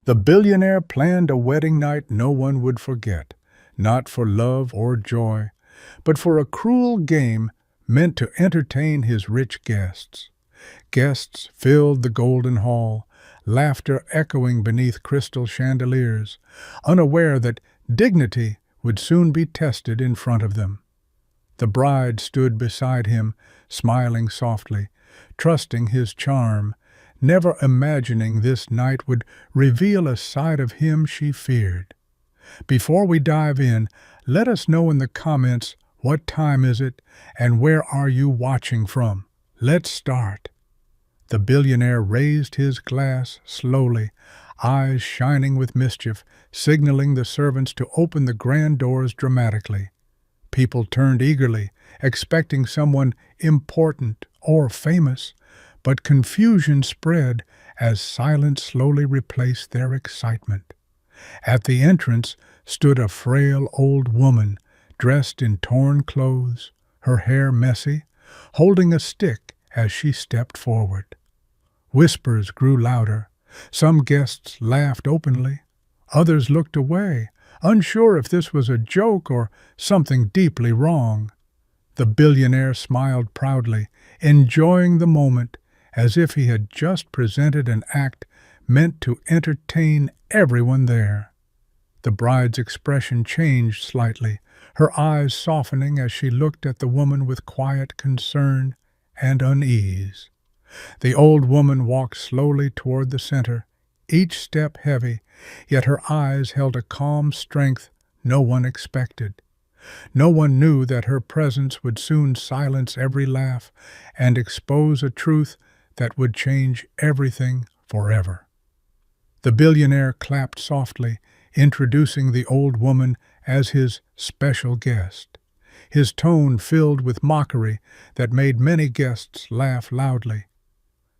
The billionaire planned a wedding night no one would forget, not for love or joy, but for a cruel game meant to entertain his rich guests. Guests filled the golden hall, laughter echoing beneath crystal chandeliers, unaware that dignity would soon be tested in front of them. The bride stood beside him, smiling softly, trusting his charm, never imagining this night would reveal a side of him she feared. Before we dive in, let us know in the comments what time is it and where are you watching from. Let's start. The billionaire raised his glass slowly, eyes shining with mischief, signaling the servants to open the grand doors dramatically. People turned eagerly, expecting someone important or famous, but confusion spread as silence slowly replaced their excitement. At the entrance stood a frail old woman, dressed in torn clothes, her hair messy, holding a stick as she stepped forward. Whispers grew louder. Some guests laughed openly. Others looked away, unsure if this was a joke or something deeply wrong. The billionaire smiled proudly, enjoying the moment as if he had just presented an act meant to entertain everyone there. The bride's expression changed slightly, her eyes softening as she looked at the woman with quiet concern and unease. The old woman walked slowly toward the center, each step heavy, yet her eyes held a calm strength no one expected. No one knew that her presence would soon silence every laugh and expose a truth that would change everything forever. The billionaire clapped softly, introducing the old woman as his special guest. His tone filled with mockery that made many guests laugh loudly.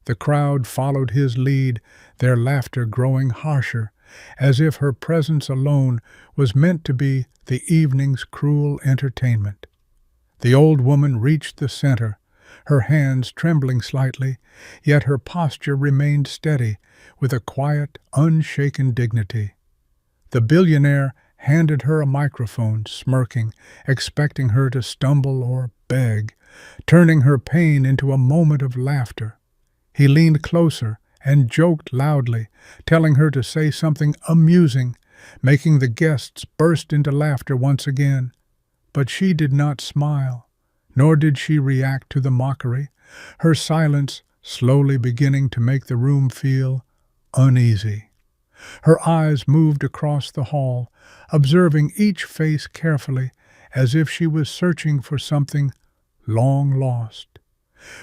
The crowd followed his lead, their laughter growing harsher, as if her presence alone was meant to be the evening's cruel entertainment. The old woman reached the center, her hands trembling slightly, yet her posture remained steady, with a quiet, unshaken dignity. The billionaire handed her a microphone, smirking, expecting her to stumble or beg, turning her pain into a moment of laughter. He leaned closer and joked loudly, telling her to say something amusing, making the guests burst into laughter once again. But she did not smile, nor did she react to the mockery, her silence slowly beginning to make the room feel uneasy. Her eyes moved across the hall, observing each face carefully, as if she was searching for something long lost.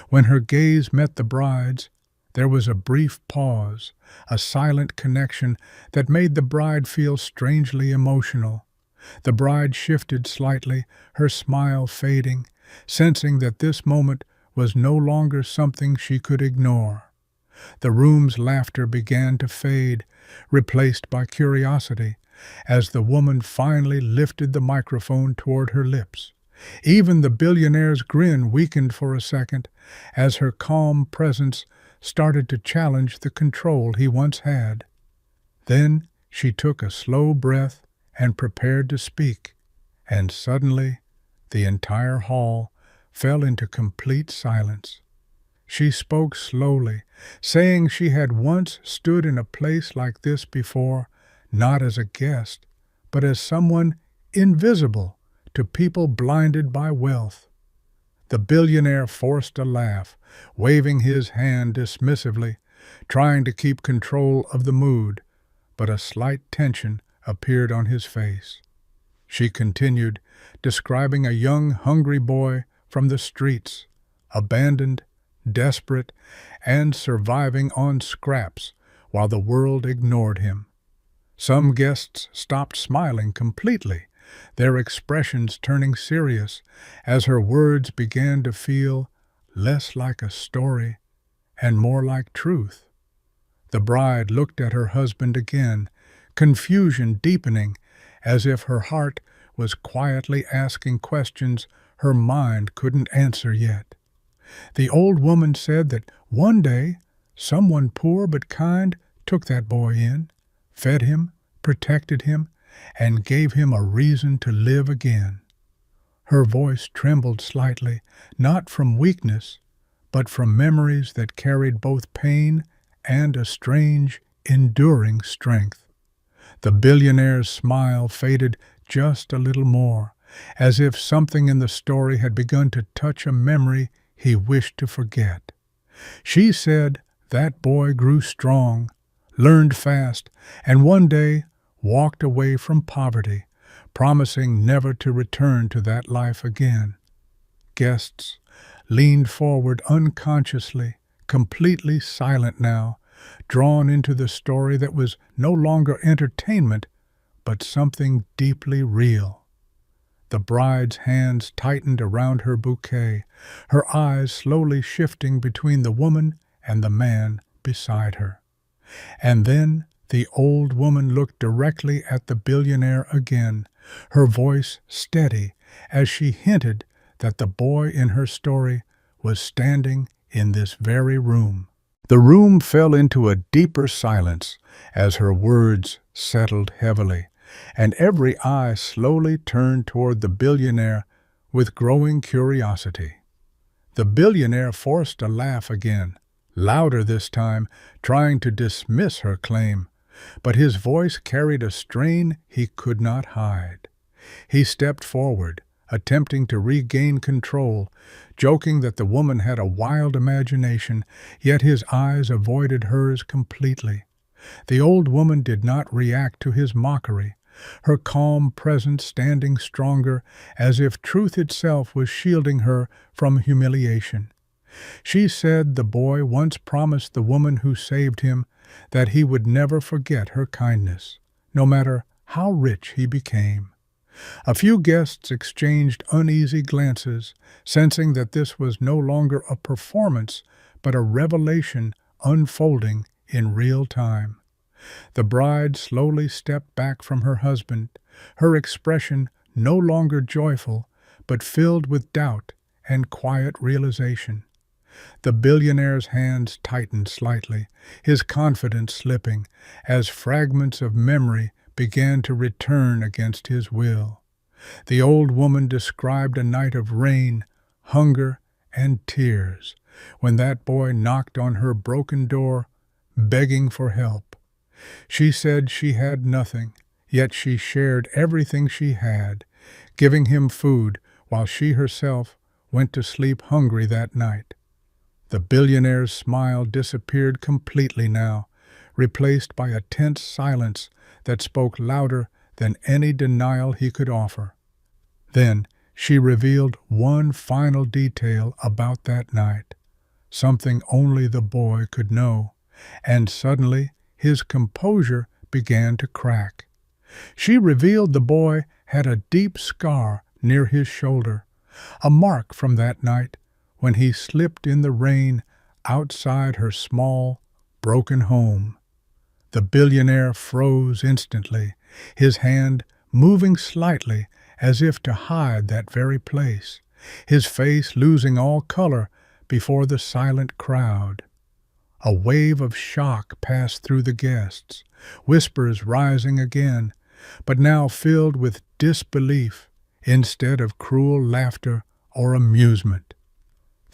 When her gaze met the bride's, there was a brief pause, a silent connection that made the bride feel strangely emotional. The bride shifted slightly, her smile fading, sensing that this moment was no longer something she could ignore. The room's laughter began to fade, replaced by curiosity, as the woman finally lifted the microphone toward her lips. Even the billionaire's grin weakened for a second, as her calm presence started to challenge the control he once had. Then she took a slow breath and prepared to speak, and suddenly the entire hall fell into complete silence. She spoke slowly, saying she had once stood in a place like this before, not as a guest, but as someone invisible to people blinded by wealth. The billionaire forced a laugh, waving his hand dismissively, trying to keep control of the mood, but a slight tension appeared on his face. She continued, describing a young, hungry boy from the streets, abandoned, desperate, and surviving on scraps while the world ignored him. Some guests stopped smiling completely, their expressions turning serious as her words began to feel less like a story and more like truth. The bride looked at her husband again, confusion deepening, as if her heart was quietly asking questions her mind couldn't answer yet. The old woman said that one day someone poor but kind took that boy in, fed him, protected him, and gave him a reason to live again. Her voice trembled slightly, not from weakness, but from memories that carried both pain and a strange, enduring strength. The billionaire's smile faded just a little more, as if something in the story had begun to touch a memory he wished to forget. She said that boy grew strong, learned fast, and one day walked away from poverty, promising never to return to that life again. Guests leaned forward unconsciously, completely silent now, drawn into the story that was no longer entertainment, but something deeply real. The bride's hands tightened around her bouquet, her eyes slowly shifting between the woman and the man beside her. And then the old woman looked directly at the billionaire again, her voice steady as she hinted that the boy in her story was standing in this very room. The room fell into a deeper silence as her words settled heavily, and every eye slowly turned toward the billionaire with growing curiosity. The billionaire forced a laugh again, louder this time, trying to dismiss her claim, but his voice carried a strain he could not hide. He stepped forward, attempting to regain control, joking that the woman had a wild imagination, yet his eyes avoided hers completely. The old woman did not react to his mockery, her calm presence standing stronger, as if truth itself was shielding her from humiliation. She said the boy once promised the woman who saved him that he would never forget her kindness, no matter how rich he became. A few guests exchanged uneasy glances, sensing that this was no longer a performance, but a revelation unfolding in real time. The bride slowly stepped back from her husband, her expression no longer joyful, but filled with doubt and quiet realization. The billionaire's hands tightened slightly, his confidence slipping, as fragments of memory began to return against his will. The old woman described a night of rain, hunger, and tears, when that boy knocked on her broken door, begging for help. She said she had nothing, yet she shared everything she had, giving him food while she herself went to sleep hungry that night. The billionaire's smile disappeared completely now, replaced by a tense silence that spoke louder than any denial he could offer. Then she revealed one final detail about that night, something only the boy could know, and suddenly his composure began to crack. She revealed the boy had a deep scar near his shoulder, a mark from that night when he slipped in the rain outside her small, broken home. The billionaire froze instantly, his hand moving slightly as if to hide that very place, his face losing all color before the silent crowd. A wave of shock passed through the guests, whispers rising again, but now filled with disbelief instead of cruel laughter or amusement.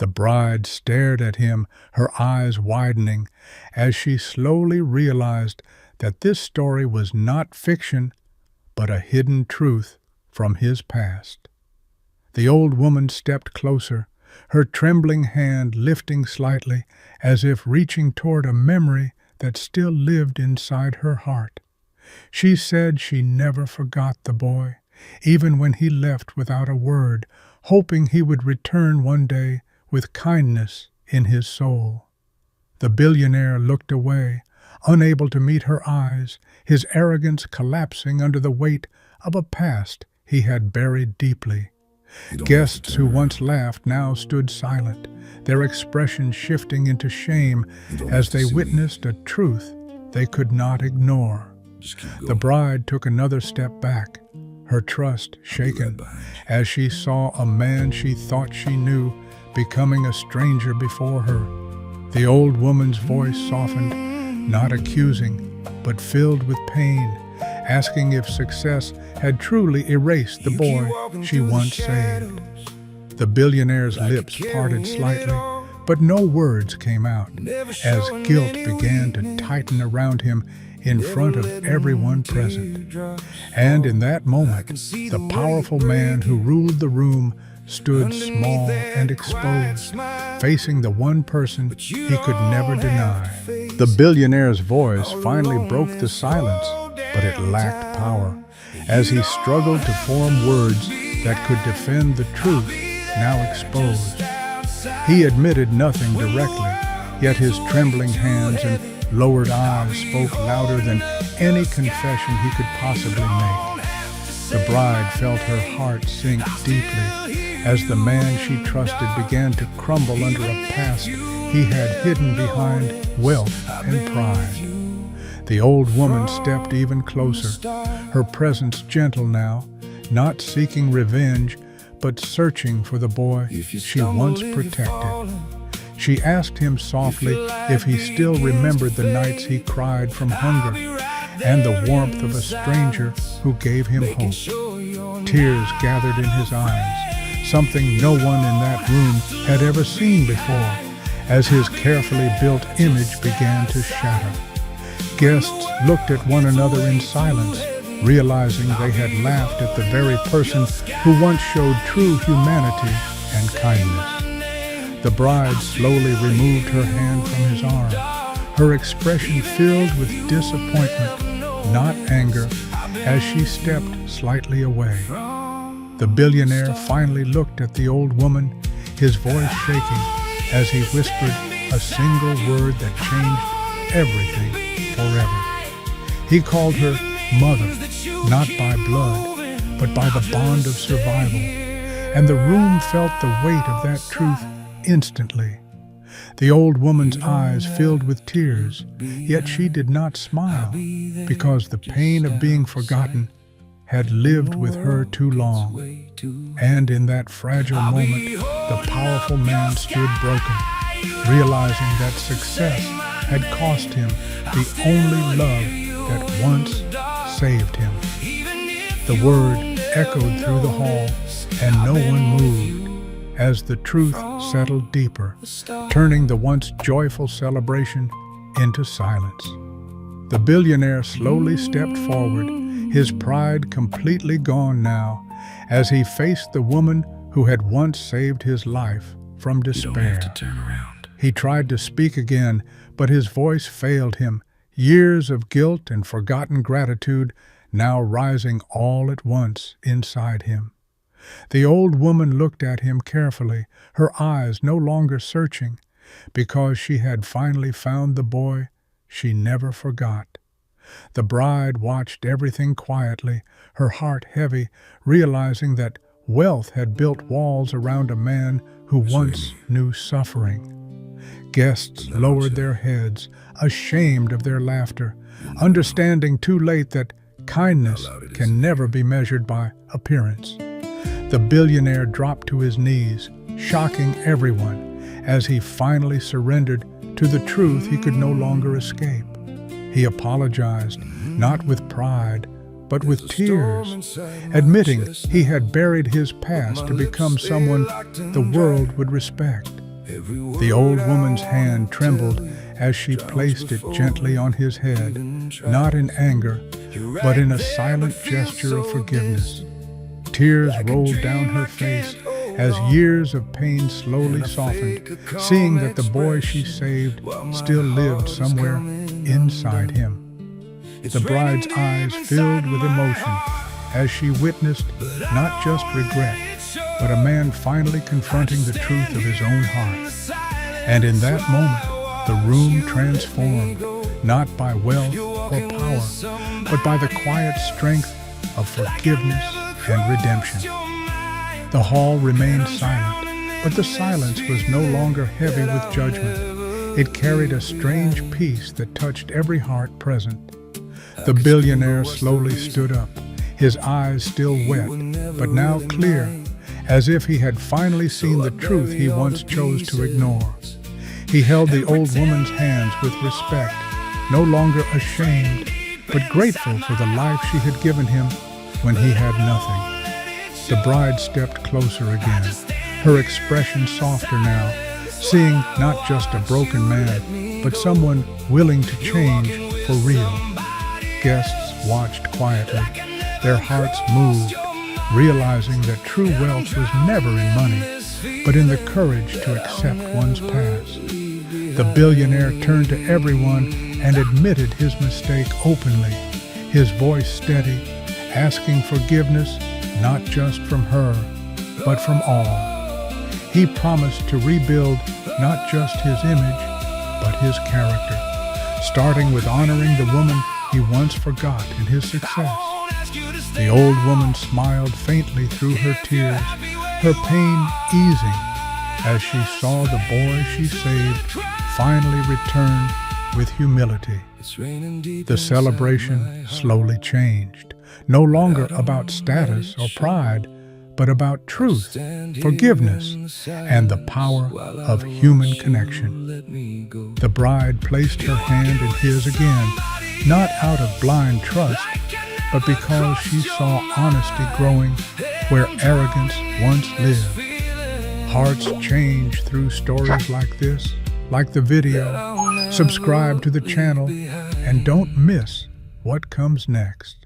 The bride stared at him, her eyes widening, as she slowly realized that this story was not fiction, but a hidden truth from his past. The old woman stepped closer, her trembling hand lifting slightly, as if reaching toward a memory that still lived inside her heart. She said she never forgot the boy, even when he left without a word, hoping he would return one day with kindness in his soul. The billionaire looked away, unable to meet her eyes, his arrogance collapsing under the weight of a past he had buried deeply. Guests who once laughed now stood silent, their expressions shifting into shame as they witnessed a truth they could not ignore. The bride took another step back, her trust shaken, as she saw a man she thought she knew becoming a stranger before her. The old woman's voice softened, not accusing, but filled with pain, asking if success had truly erased the boy she once saved. The billionaire's lips parted slightly, but no words came out, as guilt began to tighten around him in front of everyone present. And in that moment, the powerful man who ruled the room stood small and exposed, facing the one person he could never deny. The billionaire's voice finally broke the silence, but it lacked power, as he struggled to form words that could defend the truth now exposed. He admitted nothing directly, yet his trembling hands and lowered eyes spoke louder than any confession he could possibly make. The bride felt her heart sink deeply as the man she trusted began to crumble under a past he had hidden behind wealth and pride. The old woman stepped even closer, her presence gentle now, not seeking revenge, but searching for the boy she once protected. She asked him softly if he still remembered the nights he cried from hunger and the warmth of a stranger who gave him hope. Tears gathered in his eyes, something no one in that room had ever seen before, as his carefully built image began to shatter. Guests looked at one another in silence, realizing they had laughed at the very person who once showed true humanity and kindness. The bride slowly removed her hand from his arm, her expression filled with disappointment, not anger, as she stepped slightly away. The billionaire finally looked at the old woman, his voice shaking as he whispered a single word that changed everything forever. He called her mother, not by blood, but by the bond of survival, and the room felt the weight of that truth instantly. The old woman's eyes filled with tears, yet she did not smile, because the pain of being forgotten had lived with her too long. And in that fragile moment, the powerful man stood broken, realizing that success had cost him the only love that once saved him. The word echoed through the hall, and no one moved, as the truth settled deeper, turning the once joyful celebration into silence. The billionaire slowly stepped forward, his pride completely gone now, as he faced the woman who had once saved his life from despair. You don't have to turn around. He tried to speak again, but his voice failed him, years of guilt and forgotten gratitude now rising all at once inside him. The old woman looked at him carefully, her eyes no longer searching, because she had finally found the boy she never forgot. The bride watched everything quietly, her heart heavy, realizing that wealth had built walls around a man who once knew suffering. Guests lowered their heads, ashamed of their laughter, understanding too late that kindness can never be measured by appearance. The billionaire dropped to his knees, shocking everyone, as he finally surrendered to the truth he could no longer escape. He apologized, not with pride, but with tears, admitting he had buried his past to become someone the world would respect. The old woman's hand trembled as she placed it gently on his head, not in anger, but in a silent gesture of forgiveness. Tears rolled down her face as years of pain slowly softened, seeing that the boy she saved still lived somewhere inside him. The bride's eyes filled with emotion as she witnessed not just regret, but a man finally confronting the truth of his own heart. And in that moment, the room transformed, not by wealth or power, but by the quiet strength of forgiveness and redemption. The hall remained silent, but the silence was no longer heavy with judgment. It carried a strange peace that touched every heart present. The billionaire slowly stood up, his eyes still wet, but now clear, as if he had finally seen the truth he once chose to ignore. He held the old woman's hands with respect, no longer ashamed, but grateful for the life she had given him when he had nothing. The bride stepped closer again, her expression softer now, seeing not just a broken man, but someone willing to change for real. Guests watched quietly, their hearts moved, realizing that true wealth was never in money, but in the courage to accept one's past. The billionaire turned to everyone and admitted his mistake openly, his voice steady, asking forgiveness not just from her, but from all. He promised to rebuild not just his image, but his character, starting with honoring the woman he once forgot in his success. The old woman smiled faintly through her tears, her pain easing as she saw the boy she saved finally return with humility. The celebration slowly changed, no longer about status or pride, but about truth, forgiveness, and the power of human connection. The bride placed her hand in his again, not out of blind trust, but because she saw honesty growing where arrogance once lived. Hearts change through stories like this, like the video. Subscribe to the channel and don't miss what comes next.